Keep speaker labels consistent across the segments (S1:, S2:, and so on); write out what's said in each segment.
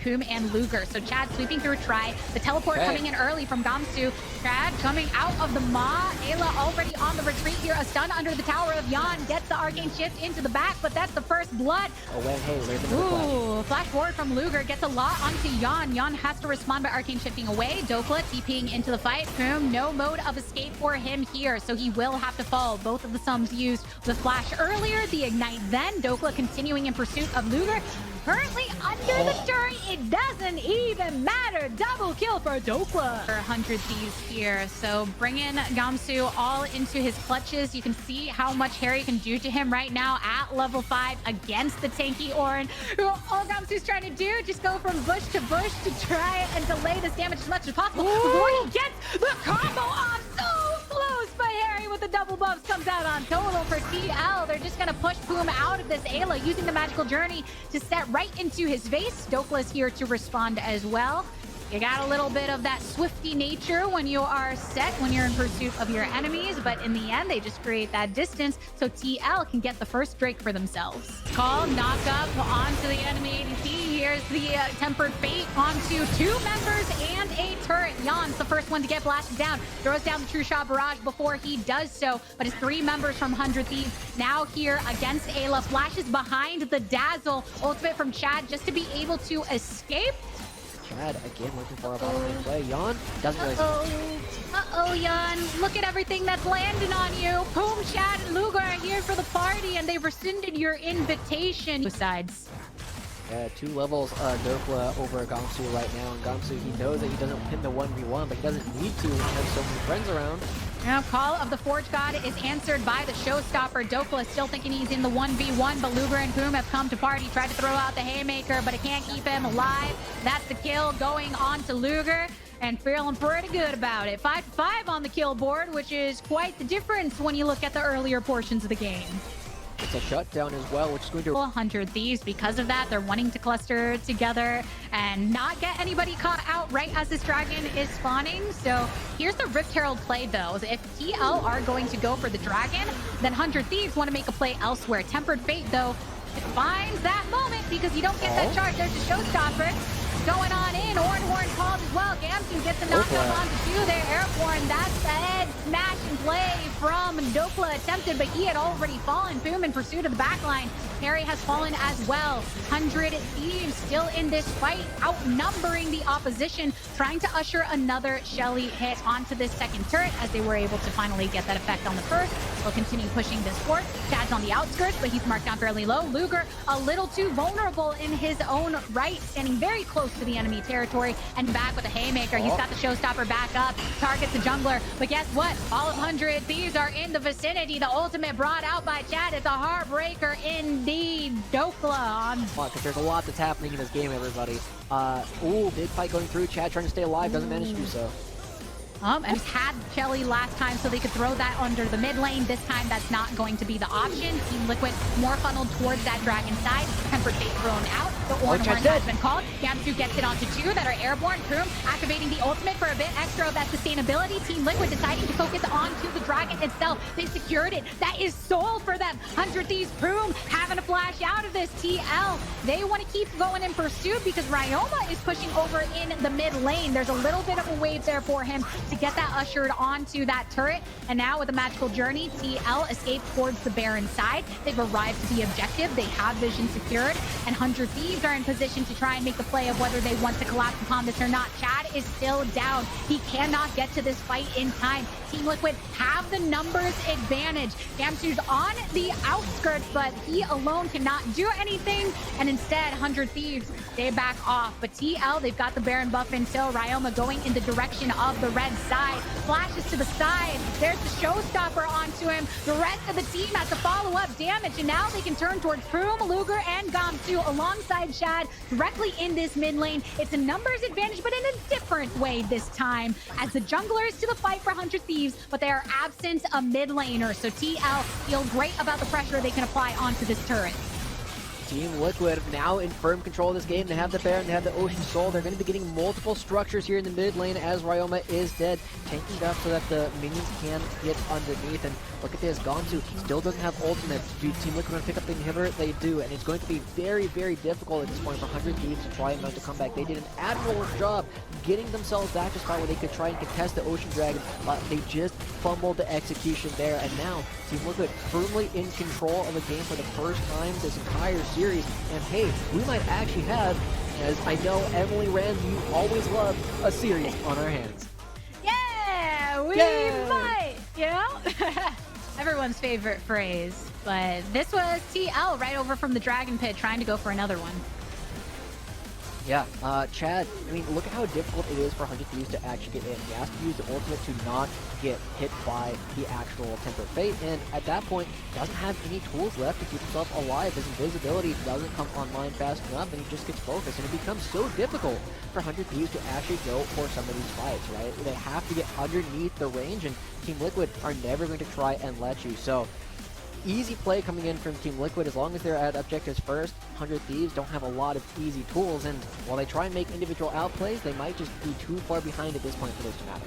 S1: Poom and Luger. So Chad sweeping through a try. The teleport coming in early from Gamsu. Chad coming out of the Maw. Ayla already on the retreat here. A stun under the tower of Yan. Gets the arcane shift into the back, but that's the first blood.
S2: Oh, well, hey, there's another
S1: Ooh, flash forward from Luger. Gets a lot onto Yan. Yan has to respond by arcane shifting away. Dokla TPing into the fight. Poom, no mode of escape for him here, so he will have to fall. Both of the sums used the flash earlier, the ignite then. Dokla continuing in pursuit of Luger. Currently under the turret, it doesn't even matter. Double kill for Dokla. 100 Thieves here, so bringing Gamsu all into his clutches. You can see how much Harry can do to him right now at level 5 against the tanky Orin. All Gamsu's trying to do, just go from bush to try and delay this damage as much as possible before he gets the combo off. So close, but Harry with the double buffs comes out on total for TL. They're just gonna push Poom out of this Ayla using the magical journey to set right into his face. Dokla's here to respond as well. You got a little bit of that swifty nature when you are set, when you're in pursuit of your enemies, but in the end, they just create that distance so TL can get the first Drake for themselves. Call, knock up onto the enemy ADC. Here's the Tempered Fate onto 2 members and a turret. Jan's the first one to get blasted down. Throws down the True Shot Barrage before he does so, but his 3 members from 100 Thieves now here against Ayla. Flashes behind the Dazzle. Ultimate from Chad just to be able to escape.
S2: Chad again looking for a bottom lane play. Yan doesn't really.
S1: Uh-oh, Yan. Look at everything that's landing on you. Poom, Chad, and Luger are here for the party, and they've rescinded your invitation. Besides.
S2: Yeah, 2 levels Dokla over Gamsu right now. And Gamsu, he knows that he doesn't win the 1v1, but he doesn't need to when he has so many friends around.
S1: Now, Call of the Forge God is answered by the Showstopper. Dokla still thinking he's in the 1v1, but Luger and Poom have come to party. Tried to throw out the Haymaker, but it can't keep him alive. That's the kill going on to Luger, and feeling pretty good about it. 5-5 on the kill board, which is quite the difference when you look at the earlier portions of the game.
S2: It's a shutdown as well, which is going to
S1: 100 Thieves. Because of that, they're wanting to cluster together and not get anybody caught out right as this dragon is spawning. So here's the Rift Herald play, though. If TL are going to go for the dragon, then 100 Thieves want to make a play elsewhere. Tempered Fate, though, it finds that moment because you don't get that charge. There's the Showstopper going on in. Orin Horn called as well. Gamsu gets the knockdown onto 2 there. Airborne, that's the head smash and play from Dokla attempted, but he had already fallen. Poom in pursuit of the backline. Harry has fallen as well. 100 Thieves still in this fight, outnumbering the opposition, trying to usher another Shelly hit onto this second turret as they were able to finally get that effect on the first. We'll continue pushing this forward. Chad's on the outskirts, but he's marked down fairly low. Luger, a little too vulnerable in his own right, standing very close to the enemy territory, and back with a Haymaker. He's got the Showstopper back up, targets the jungler, but guess what? All of 100 Thieves are in the vicinity. The ultimate brought out by Chad. It's a heartbreaker indeed. Dokla on.
S2: Because there's a lot that's happening in this game, everybody. Ooh, big fight going through. Chad trying to stay alive, doesn't manage to do so.
S1: And he's had Shelly last time, so they could throw that under the mid lane. This time, that's not going to be the option. Team Liquid more funneled towards that dragon side. Tempered Fate thrown out. The Orin Horn has been called. Gamsu gets it onto 2 that are airborne. Poom activating the ultimate for a bit extra of that sustainability. Team Liquid deciding to focus onto the dragon itself. They secured it. That is sold for them. 100 Thieves, Poom having to flash out of this. TL, they want to keep going in pursuit because Ryoma is pushing over in the mid lane. There's a little bit of a wave there for him to get that ushered onto that turret. And now with the magical journey, TL escaped towards the Baron side. They've arrived to the objective. They have vision secured, and 100 Thieves are in position to try and make the play of whether they want to collapse upon this or not. Chad is still down. He cannot get to this fight in time. Team Liquid have the numbers advantage. Gamsu's on the outskirts, but he alone cannot do anything. And instead, 100 Thieves, they back off. But TL, they've got the Baron buff until Ryoma going in the direction of the red side. Flashes to the side. There's the Showstopper onto him. The rest of the team has to follow up damage, and now they can turn towards Poom, Luger, and Gamsu alongside Chad directly in this mid lane. It's a numbers advantage, but in a different way this time, as the junglers to the fight for 100 Thieves, but they are absent a mid laner. So TL feel great about the pressure they can apply onto this turret.
S2: Team Liquid now in firm control of this game. They have the Baron, they have the Ocean Soul. They're going to be getting multiple structures here in the mid lane as Ryoma is dead. Tanking up so that the minions can get underneath. And look at this, Gonsu still doesn't have ultimate. Do Team Liquid want to pick up the inhibitor? They do, and it's going to be very, very difficult at this point for 100 Thieves to try and mount a comeback. They did an admirable job getting themselves back to spot where they could try and contest the Ocean Dragon, but they just fumbled the execution there. And now Team Liquid firmly in control of the game for the first time this entire series. And hey, we might actually have, as I know Emily Rand, you always love, a series on our hands.
S1: Yeah, we might, you know? Everyone's favorite phrase. But this was TL right over from the Dragon Pit trying to go for another one.
S2: Yeah, Chad, I mean, look at how difficult it is for 100 Thieves to actually get in. He has to use the ultimate to not get hit by the actual Tempered Fate, and at that point, doesn't have any tools left to keep himself alive. His invisibility doesn't come online fast enough, and he just gets focused, and it becomes so difficult for 100 Thieves to actually go for some of these fights, right? They have to get underneath the range, and Team Liquid are never going to try and let you, so easy play coming in from Team Liquid. As long as they're at objectives first, 100 Thieves don't have a lot of easy tools, and while they try and make individual outplays, they might just be too far behind at this point for this to matter.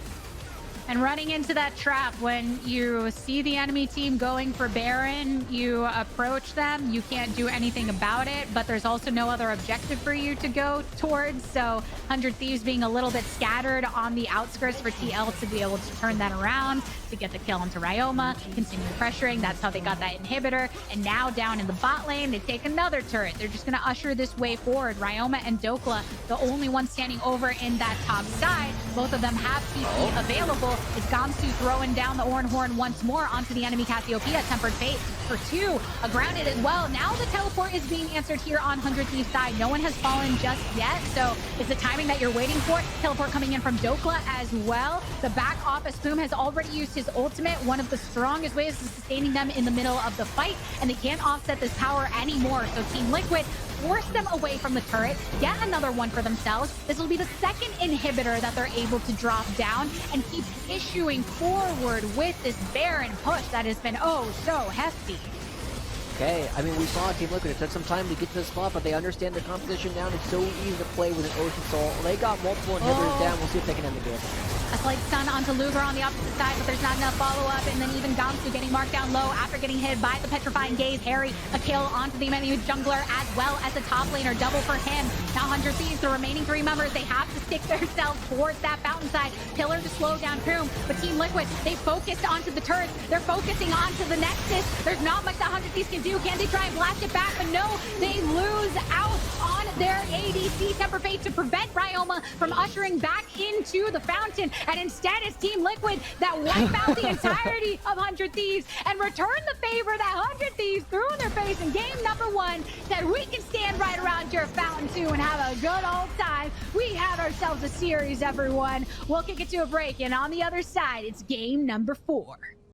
S1: And running into that trap, when you see the enemy team going for Baron, you approach them, you can't do anything about it, but there's also no other objective for you to go towards, so 100 Thieves being a little bit scattered on the outskirts for TL to be able to turn that around, to get the kill into Ryoma, continue pressuring, that's how they got that inhibitor, and now down in the bot lane, they take another turret. They're just gonna usher this way forward. Ryoma and Dokla, the only ones standing over in that top side, both of them have TP available. Is Gamsu throwing down the Oran Horn once more onto the enemy Cassiopeia. Tempered Fate for 2, grounded as well. Now the teleport is being answered here on 100 Thieves side. No one has fallen just yet, so it's the timing that you're waiting for. Teleport coming in from Dokla as well. The back office Boom has already used his ultimate, one of the strongest ways of sustaining them in the middle of the fight, and they can't offset this power anymore. So Team Liquid force them away from the turret, get another one for themselves. This will be the second inhibitor that they're able to drop down and keep issuing forward with this Baron push that has been oh so hefty.
S2: Okay, I mean, we saw Team Liquid. It took some time to get to the spot, but they understand the composition now, and it's so easy to play with an Ocean Soul. They got multiple inhibitors down. We'll see if they can end the game.
S1: A slight stun onto Luger on the opposite side, but there's not enough follow-up, and then even Gamsu getting marked down low after getting hit by the Petrifying Gaze. Harry, a kill onto the enemy jungler as well as the top laner, double for him. Now 100 Thieves, the remaining 3 members, they have to stick themselves towards that fountain side. Pillar to slow down Boom, but Team Liquid, they focused onto the turrets. They're focusing onto the Nexus. There's not much that 100 Thieves can do. Can they try and blast it back? But no, they lose out on their ADC Temper Fate to prevent Ryoma from ushering back into the fountain, and instead it's Team Liquid that wipe out the entirety of 100 Thieves and return the favor that 100 Thieves threw in their face in game number 1, that we can stand right around your fountain too and have a good old time. We have ourselves a series, everyone. We'll kick it to a break, and on the other side, it's game number 4.